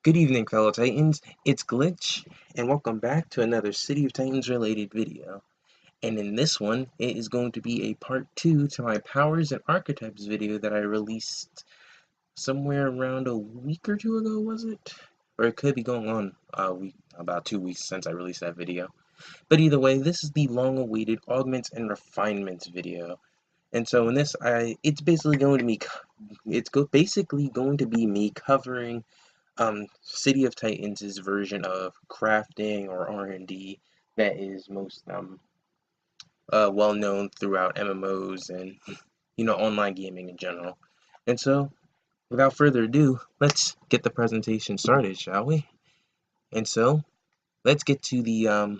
Good evening, fellow Titans. It's Glitch, and welcome back to another City of Titans related video. And in this one, it is going to be a part 2 to my Powers and Archetypes video that I released somewhere around a week or two ago, was it? Or it could be going on about 2 weeks since I released that video. But either way, this is the long-awaited Augments and Refinements video. And so in this, it's basically going to be, basically going to be me covering City of Titans' version of crafting or R&D that is most well known throughout MMOs and online gaming in general. And so, without further ado, let's get the presentation started, shall we? And so, let's get to the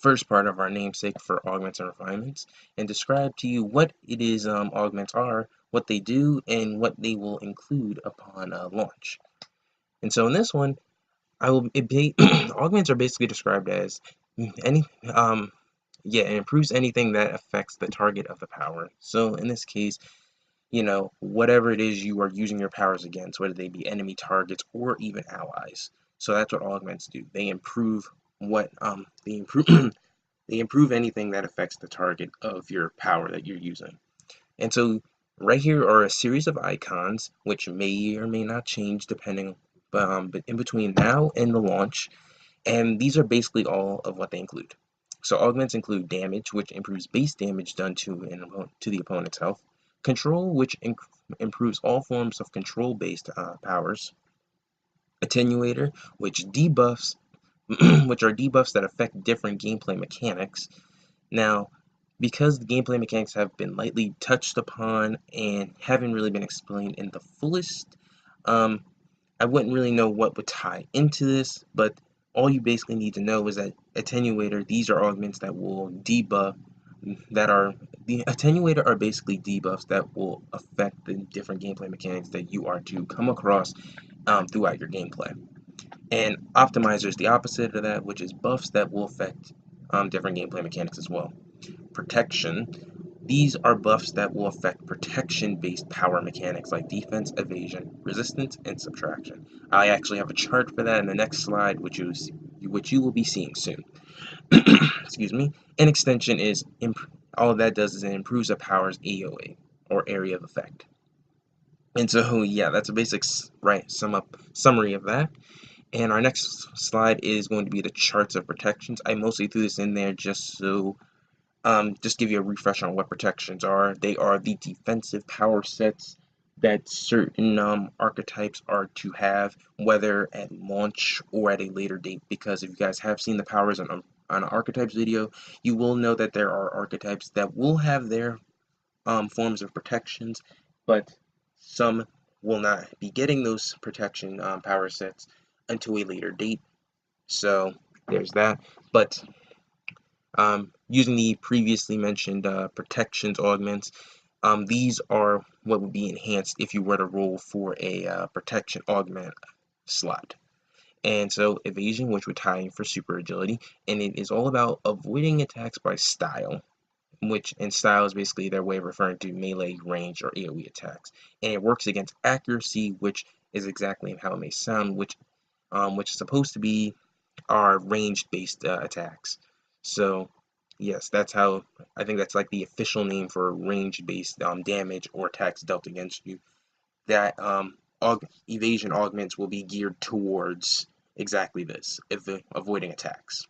first part of our namesake for Augments and Refinements and describe to you what it is augments are, what they do, and what they will include upon launch. And so in this one, augments are basically described as any it improves anything that affects the target of the power. So in this case, whatever it is you are using your powers against, whether they be enemy targets or even allies. So that's what augments do. They improve they improve anything that affects the target of your power that you're using. And so right here are a series of icons which may or may not change depending but in between now and the launch, and these are basically all of what they include. So augments include damage, which improves base damage done to the opponent's health, control, which improves all forms of control-based powers, attenuator, which debuffs, which are debuffs that affect different gameplay mechanics. Now, because the gameplay mechanics have been lightly touched upon and haven't really been explained in the fullest, I wouldn't really know what would tie into this, but all you basically need to know is that attenuator, these are augments that will debuff, the attenuator are basically debuffs that will affect the different gameplay mechanics that you are to come across throughout your gameplay. And optimizer is the opposite of that, which is buffs that will affect different gameplay mechanics as well. Protection, these are buffs that will affect protection-based power mechanics like defense, evasion, resistance, and subtraction. I actually have a chart for that in the next slide, which you will be seeing soon. Excuse me. And extension is all that does is it improves a power's AOA, or area of effect. And so yeah, that's a basic summary of that. And our next slide is going to be the charts of protections. I mostly threw this in there just so just give you a refresh on what protections are. They are the defensive power sets that certain archetypes are to have, whether at launch or at a later date. Because if you guys have seen the powers on an archetypes video, you will know that there are archetypes that will have their forms of protections, but some will not be getting those protection power sets until a later date. So there's that. But using the previously mentioned protections augments, these are what would be enhanced if you were to roll for a protection augment slot. And so evasion, which would tie in for super agility, and it is all about avoiding attacks by style, and style is basically their way of referring to melee, range, or AoE attacks. And it works against accuracy, which is exactly how it may sound, which is supposed to be our range-based attacks. So yes, that's how I think that's like the official name for range-based damage or attacks dealt against you. That evasion augments will be geared towards exactly this, avoiding attacks.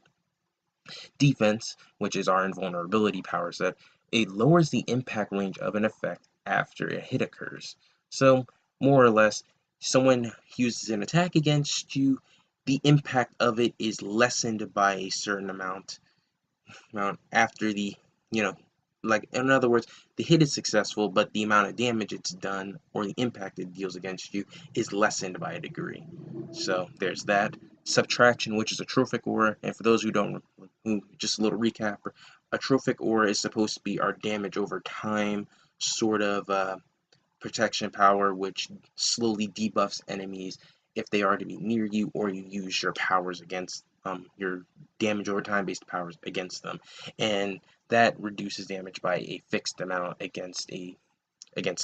Defense, which is our invulnerability power set, it lowers the impact range of an effect after a hit occurs. So more or less, someone uses an attack against you, the impact of it is lessened by a certain amount after the, like in other words, the hit is successful, but the amount of damage it's done or the impact it deals against you is lessened by a degree. So there's that. Subtraction, which is a trophic aura, and for those who just a little recap, a trophic aura is supposed to be our damage over time sort of protection power, which slowly debuffs enemies if they are to be near you or you use your powers against your damage over time based powers against them, and that reduces damage by a fixed amount against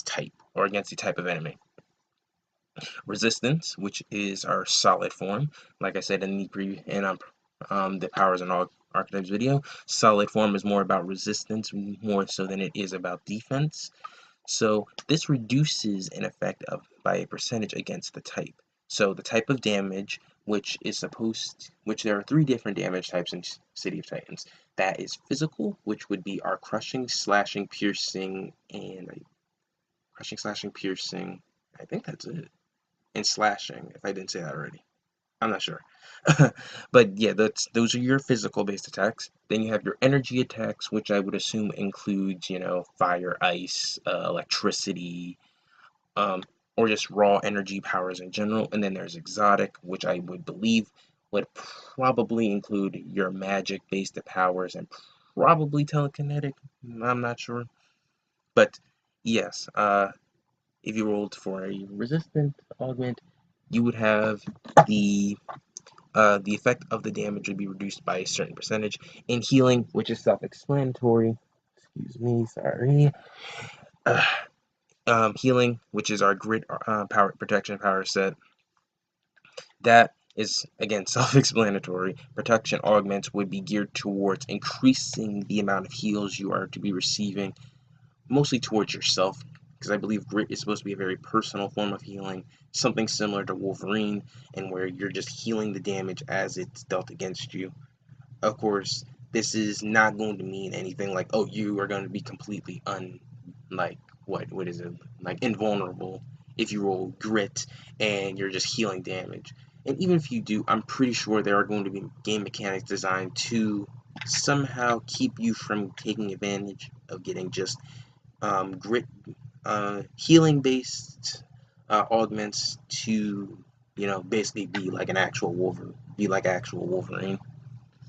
type or against the type of enemy. Resistance, which is our solid form. Like I said in the powers and archetypes video, solid form is more about resistance more so than it is about defense. So this reduces an effect by a percentage against the type. So the type of damage, which there are 3 different damage types in City of Titans. That is physical, which would be our crushing, slashing, piercing, and I think that's it. And slashing, if I didn't say that already. I'm not sure. But yeah, those are your physical based attacks. Then you have your energy attacks, which I would assume includes, fire, ice, electricity, or just raw energy powers in general. And then there's exotic, which I would believe would probably include your magic based powers and probably telekinetic. I'm not sure. But yes, if you rolled for a resistant augment, you would have the effect of the damage would be reduced by a certain percentage. In healing, which is self-explanatory, excuse me, sorry. Healing, which is our grit power protection power set, that is again self-explanatory. Protection augments would be geared towards increasing the amount of heals you are to be receiving, mostly towards yourself, because I believe grit is supposed to be a very personal form of healing, something similar to Wolverine, and where you're just healing the damage as it's dealt against you. Of course, this is not going to mean anything like, oh, you are going to be completely what is it, like invulnerable if you roll grit and you're just healing damage. And even if you do, I'm pretty sure there are going to be game mechanics designed to somehow keep you from taking advantage of getting just grit healing based augments to basically be like actual Wolverine.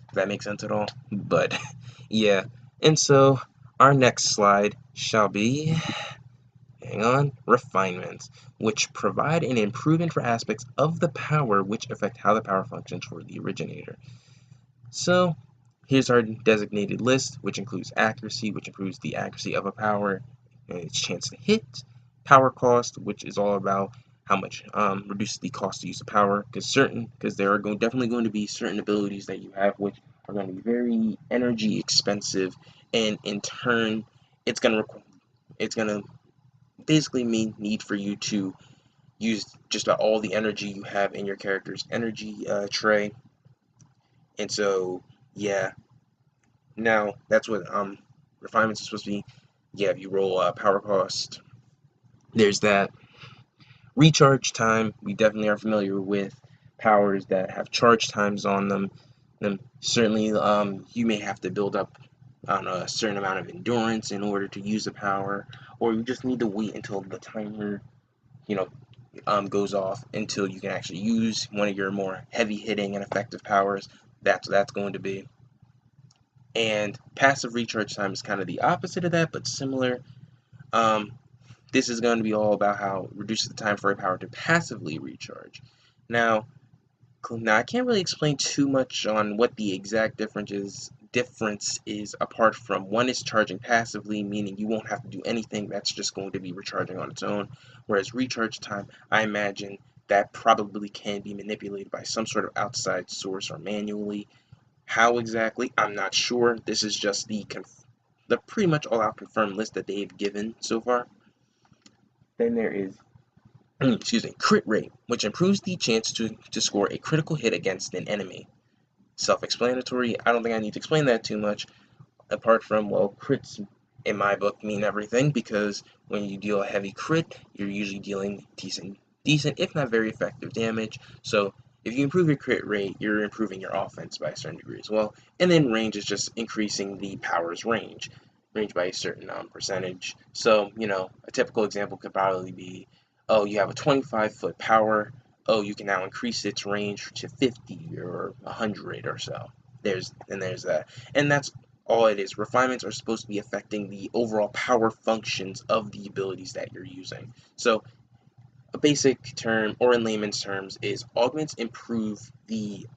Does that make sense at all? But yeah, and so our next slide shall be, hang on, refinements, which provide an improvement for aspects of the power which affect how the power functions for the originator. So here's our designated list, which includes accuracy, which improves the accuracy of a power and its chance to hit. Power cost, which is all about how much reduces the cost to use the power, because there are definitely going to be certain abilities that you have which are going to be very energy expensive, and in turn, it's gonna basically mean need for you to use just about all the energy you have in your character's energy tray, and so yeah. Now that's what refinements are supposed to be. Yeah, if you roll power cost, there's that. Recharge time, we definitely are familiar with powers that have charge times on them. Certainly, you may have to build up on a certain amount of endurance in order to use a power, or you just need to wait until the timer, goes off until you can actually use one of your more heavy hitting and effective powers. That's going to be. And passive recharge time is kind of the opposite of that, but similar. Um, This is going to be all about how it reduces the time for a power to passively recharge. Now I can't really explain too much on what the exact difference is apart from one is charging passively, meaning you won't have to do anything, that's just going to be recharging on its own, whereas recharge time, I imagine that probably can be manipulated by some sort of outside source or manually. How exactly, I'm not sure. This is just the pretty much all-out confirmed list that they've given so far. Then there is excuse me, crit rate, which improves the chance to score a critical hit against an enemy. Self-explanatory, I don't think I need to explain that too much, apart from, well, crits in my book mean everything, because when you deal a heavy crit, you're usually dealing decent, if not very effective damage, so if you improve your crit rate, you're improving your offense by a certain degree as well. And then range is just increasing the power's range by a certain percentage. So, a typical example could probably be, oh, you have a 25-foot power, oh, you can now increase its range to 50 or 100 or so. There's that. And that's all it is. Refinements are supposed to be affecting the overall power functions of the abilities that you're using. So a basic term, or in layman's terms, is augments improve the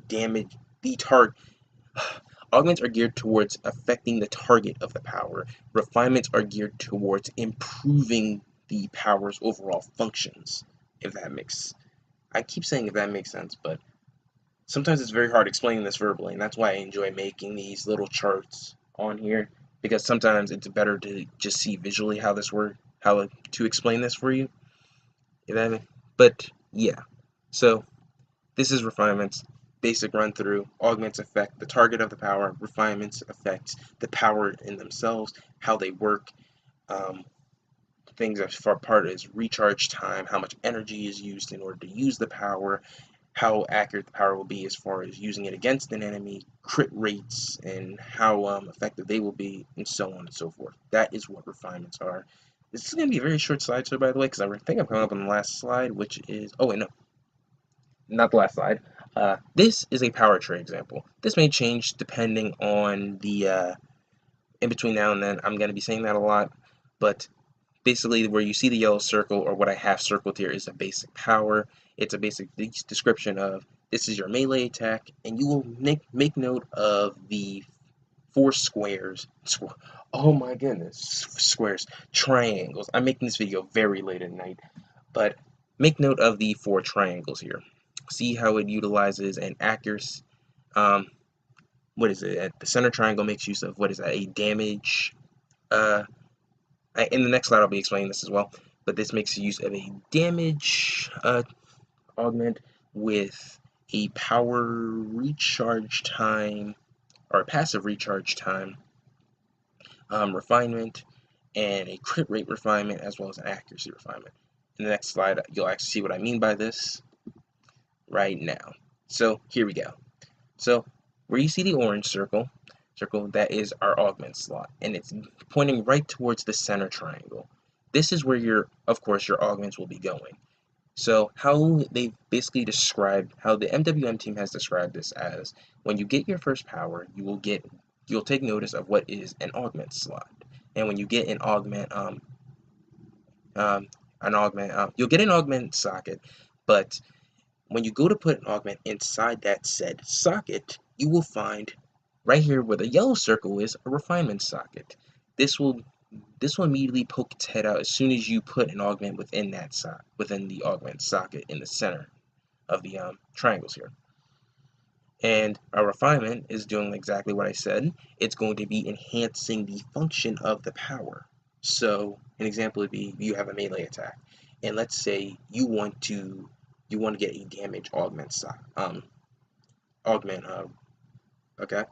damage, the target. Augments are geared towards affecting the target of the power. Refinements are geared towards improving the power's overall functions, if that makes, I keep saying if that makes sense, but sometimes it's very hard explaining this verbally, and that's why I enjoy making these little charts on here, because sometimes it's better to just see visually how this works, how to explain this for you. But yeah, so this is refinements. Basic run through. Augments affect the target of the power. Refinements affect the power in themselves, how they work. Things as far apart as recharge time, how much energy is used in order to use the power, how accurate the power will be as far as using it against an enemy, crit rates, and how effective they will be, and so on and so forth. That is what refinements are. This is going to be a very short slideshow, by the way, because I think I'm coming up on the last slide, which is, oh wait, no, not the last slide. This is a power tray example. This may change depending on the, in between now and then, I'm going to be saying that a lot, but basically where you see the yellow circle, or what I have circled here, is a basic power. It's a basic description of this is your melee attack, and you will make note of the 4 squares. Oh my goodness, squares, triangles. I'm making this video very late at night, but make note of the 4 triangles here. See how it utilizes an accuracy. What is it? The center triangle makes use of, what is that? A damage. In the next slide, I'll be explaining this as well. But this makes use of a damage augment with a power recharge time, or a passive recharge time refinement, and a crit rate refinement, as well as an accuracy refinement. In the next slide, you'll actually see what I mean by this right now. So here we go. So where you see the orange circle, that is our augment slot, and it's pointing right towards the center triangle. This is where of course, your augments will be going. So how they basically describe, how the MWM team has described this as, when you get your first power, you'll take notice of what is an augment slot, and when you get an augment, you'll get an augment socket, but when you go to put an augment inside that said socket, you will find right here where the yellow circle is a refinement socket. This will immediately poke its head out as soon as you put an augment within the augment socket in the center of the triangles here. And our refinement is doing exactly what I said. It's going to be enhancing the function of the power. So an example would be, you have a melee attack, and let's say you want to get a damage augment okay?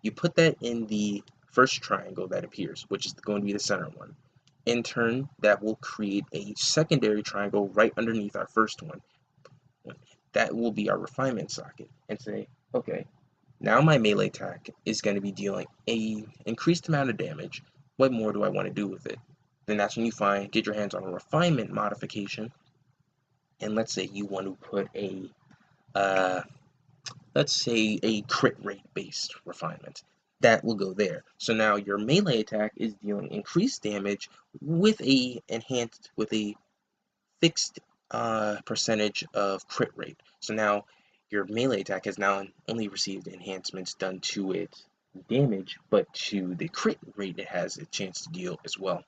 You put that in the first triangle that appears, which is going to be the center one. In turn, that will create a secondary triangle right underneath our first one. That will be our refinement socket, and say, okay, now my melee attack is going to be dealing a increased amount of damage. What more do I want to do with it? Then that's when you get your hands on a refinement modification, and let's say you want to put let's say a crit rate based refinement. That will go there. So now your melee attack is dealing increased damage with a fixed percentage of crit rate. So now your melee attack has now only received enhancements done to its damage, but to the crit rate it has a chance to deal as well.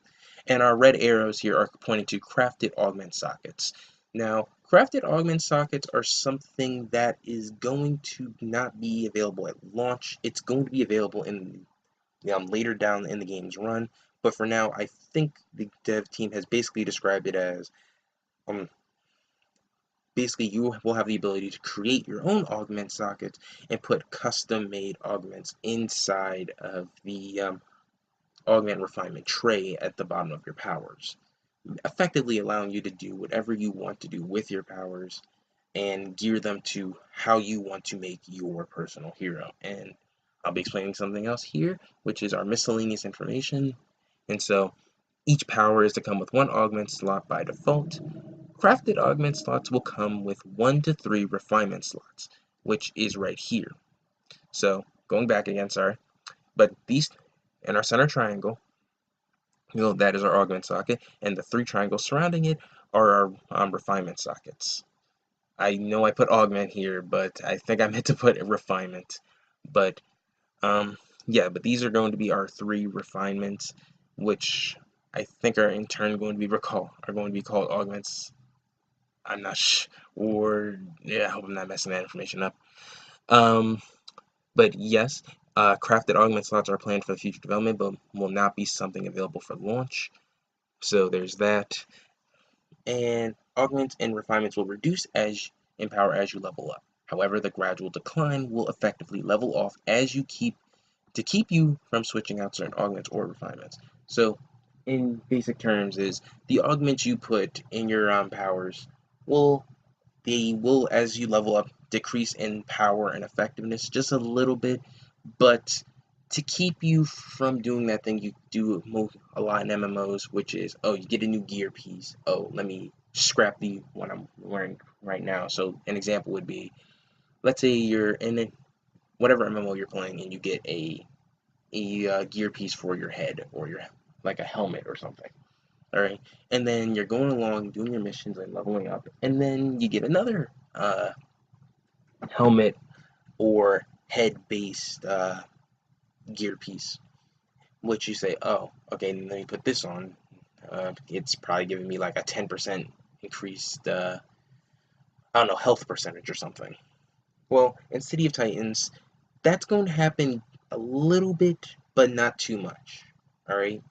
And our red arrows here are pointing to crafted augment sockets. Now, crafted augment sockets are something that is going to not be available at launch. It's going to be available in later down in the game's run, but for now, I think the dev team has basically described it as basically you will have the ability to create your own augment sockets and put custom-made augments inside of the augment refinement tray at the bottom of your powers, effectively allowing you to do whatever you want to do with your powers and gear them to how you want to make your personal hero. And I'll be explaining something else here, which is our miscellaneous information. And so each power is to come with 1 augment slot by default. Crafted augment slots will come with 1 to 3 refinement slots, which is right here. So going back again, sorry, but these in our center triangle, that is our augment socket, and the 3 triangles surrounding it are our refinement sockets. I know I put augment here, but I think I meant to put refinement. But yeah, but these are going to be our 3 refinements, which I think are in turn going to be called augments. I'm not sure, or yeah, I hope I'm not messing that information up. But yes, crafted augment slots are planned for future development, but will not be something available for launch. So there's that. And augments and refinements will reduce in power as you level up. However, the gradual decline will effectively level off as you keep you from switching out certain augments or refinements. So, in basic terms, is the augments you put in your powers will as you level up decrease in power and effectiveness just a little bit, but to keep you from doing that thing you do a lot in MMOs, which is, oh, you get a new gear piece. Oh, let me scrap the one I'm wearing right now. So an example would be, let's say you're in whatever MMO you're playing and you get a gear piece for your head or your like a helmet or something. All right, and then you're going along doing your missions and leveling up, and then you get another helmet or head-based gear piece, which you say, oh, okay, let me put this on. It's probably giving me like a 10% increased, I don't know, health percentage or something. Well, in City of Titans, that's going to happen a little bit, but not too much. All right.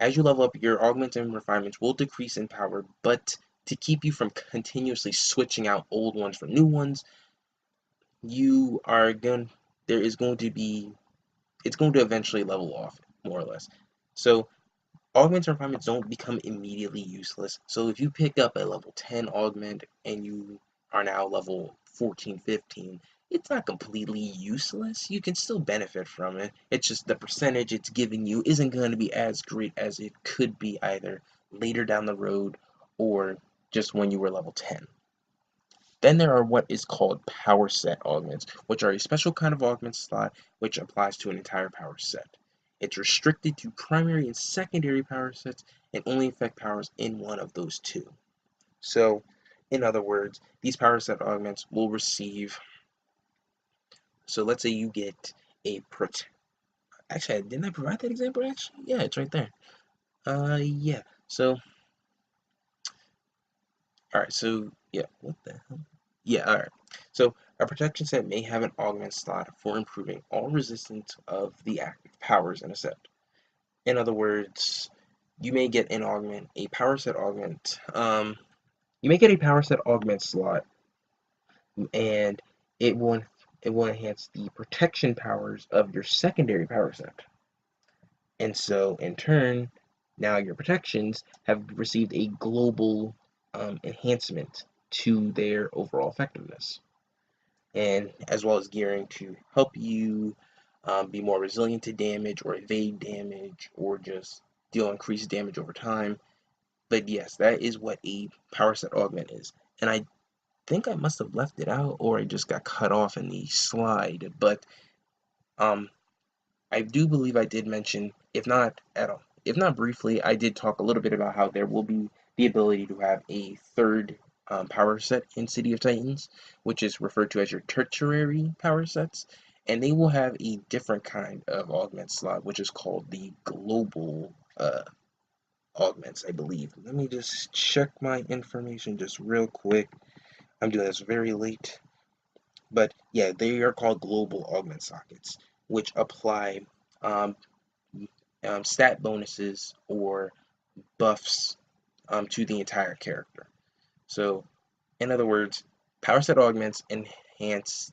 As you level up, your augments and refinements will decrease in power, but to keep you from continuously switching out old ones for new ones, there is going to be, it's going to eventually level off, more or less. So augments and refinements don't become immediately useless. So if you pick up a level 10 augment and you are now level 14, 15, it's not completely useless. You can still benefit from it. It's just the percentage it's giving you isn't going to be as great as it could be either later down the road or just when you were level 10. Then there are what is called power set augments, which are a special kind of augment slot which applies to an entire power set. It's restricted to primary and secondary power sets and only affect powers in one of those two. So, in other words, these power set augments will receive. So let's say you get a Actually, didn't I provide that example? Actually, yeah, it's right there. Yeah. So, all right. So, yeah. What the hell? Yeah. All right. So, a protection set may have an augment slot for improving all resistance of the active powers in a set. In other words, you may get a power set augment. You may get a power set augment slot, and it will enhance the protection powers of your secondary power set. And so, in turn, now your protections have received a global enhancement to their overall effectiveness, and as well as gearing to help you be more resilient to damage or evade damage or just deal increased damage over time. But yes, that is what a power set augment is. And I think I must have left it out or it just got cut off in the slide. But um, I do believe I did mention, if not at all, if not briefly, I did talk a little bit about how there will be the ability to have a third power set in City of Titans, which is referred to as your tertiary power sets, and they will have a different kind of augment slot, which is called the global augments, I believe. Let me just check my information just real quick. I'm doing this very late. But yeah, they are called global augment sockets, which apply um, stat bonuses or buffs to the entire character. So, in other words, power set augments enhance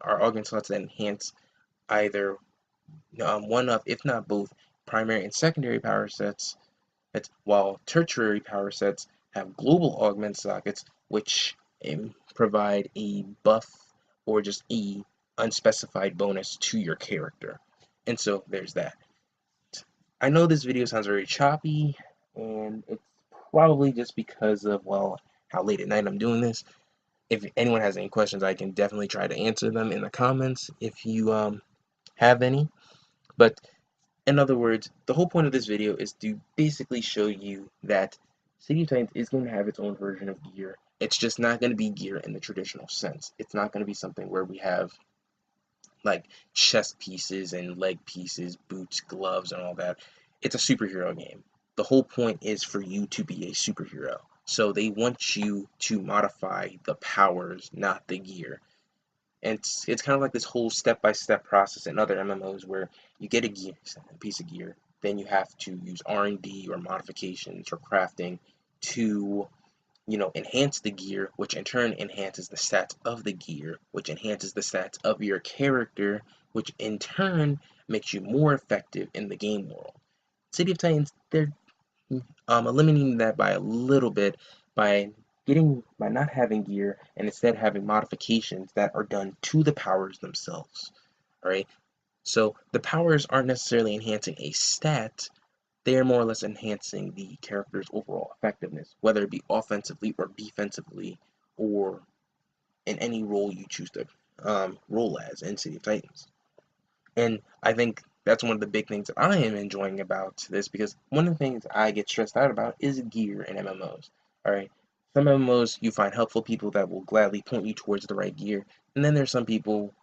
our augment slots that enhance either one of, if not both, primary and secondary power sets. While tertiary power sets have global augment sockets, which provide a buff or just a unspecified bonus to your character. And so there's that. I know this video sounds very choppy, and it's probably just because of, well, how late at night I'm doing this. If anyone has any questions, I can definitely try to answer them in the comments if you have any. But in other words, the whole point of this video is to basically show you that City of Titans is going to have its own version of gear. It's just not going to be gear in the traditional sense. It's not going to be something where we have like chest pieces and leg pieces, boots, gloves, and all that. it's a superhero game. The whole point is for you to be a superhero. So they want you to modify the powers, not the gear. And it's kind of like this whole step-by-step process in other MMOs where you get a piece of gear, then you have to use R&D or modifications or crafting to, enhance the gear, which in turn enhances the stats of the gear, which enhances the stats of your character, which in turn makes you more effective in the game world. City of Titans, they're eliminating that by a little bit by not having gear and instead having modifications that are done to the powers themselves. All right, so the powers aren't necessarily enhancing a stat; they are more or less enhancing the character's overall effectiveness, whether it be offensively or defensively, or in any role you choose to roll as in City of Titans. And I think that's one of the big things that I am enjoying about this, because one of the things I get stressed out about is gear in MMOs. Alright, some MMOs you find helpful people that will gladly point you towards the right gear, and then there's some people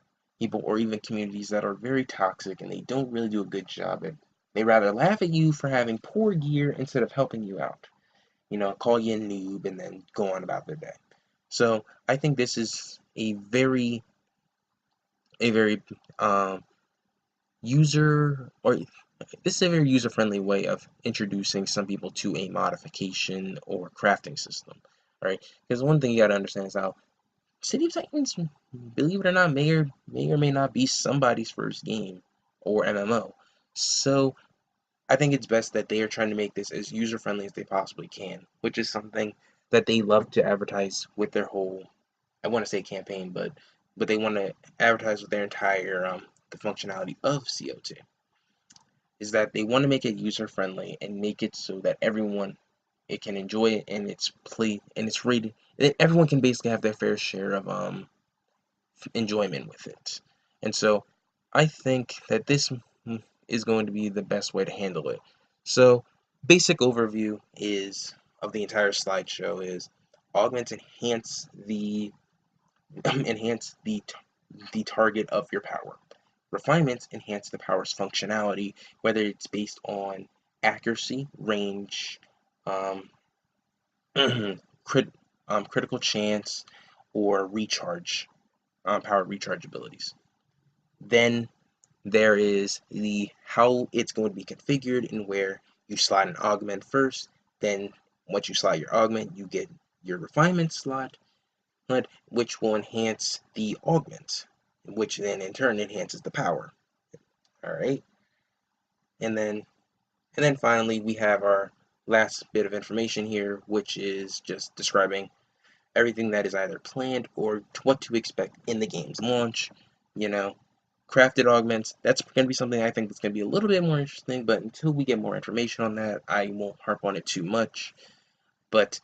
or even communities that are very toxic and they don't really do a good job at. They rather laugh at you for having poor gear instead of helping you out. Call you a noob and then go on about their day. So I think this is a very um, user or this is a very user-friendly way of introducing some people to a modification or crafting system, right? Because one thing you got to understand is how City of Titans, believe it or not, may or may not be somebody's first game or MMO. So I think it's best that they are trying to make this as user-friendly as they possibly can, which is something that they love to advertise with their whole, I want to say campaign, but they want to advertise with their entire the functionality of CO2 is that they want to make it user friendly and make it so that everyone it can enjoy it and it's play and it's rated. Everyone can basically have their fair share of enjoyment with it. And so I think that this is going to be the best way to handle it. So basic overview is of the entire slideshow is augments enhance the enhance the target of your power. Refinements enhance the power's functionality, whether it's based on accuracy, range, um, critical chance, or recharge, power recharge abilities. Then there is the how it's going to be configured and where you slot an augment first. Then once you slot your augment, you get your refinement slot, which will enhance the augment, which then in turn enhances the power. All right, and then finally we have our last bit of information here, which is just describing everything that is either planned or what to expect in the game's launch. Crafted augments, that's going to be something I think that's going to be a little bit more interesting, but until we get more information on that, I won't harp on it too much. But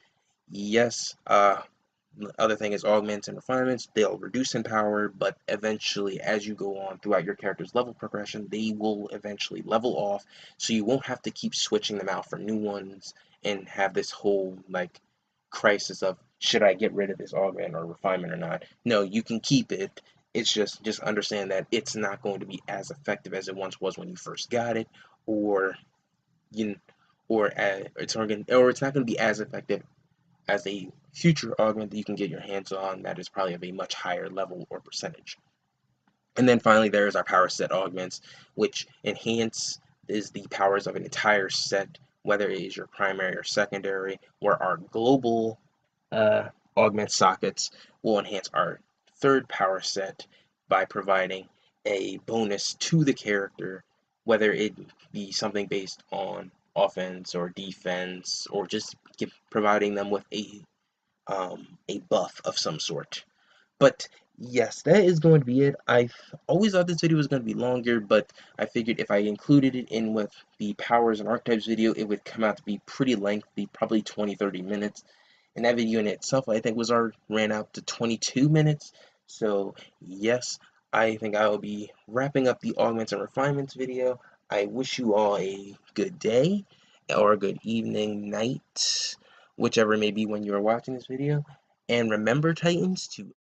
yes, the other thing is augments and refinements. They'll reduce in power, but eventually, as you go on throughout your character's level progression, they will eventually level off, so you won't have to keep switching them out for new ones and have this whole crisis of should I get rid of this augment or refinement or not. No, you can keep it. It's just understand that it's not going to be as effective as it once was when you first got it, or you it's not going to be as effective as a future augment that you can get your hands on that is probably of a much higher level or percentage. And then finally there's our power set augments, which enhance is the powers of an entire set, whether it is your primary or secondary, where our global augment sockets will enhance our third power set by providing a bonus to the character, whether it be something based on offense or defense, or just providing them with a buff of some sort. But yes, that is going to be it. I always thought this video was going to be longer, but I figured if I included it in with the powers and archetypes video, it would come out to be pretty lengthy, probably 20-30 minutes. And that video in itself, I think, ran out to 22 minutes. So yes, I think I will be wrapping up the augments and refinements video. I wish you all a good day or a good evening, night, whichever may be when you are watching this video. And remember, Titans, to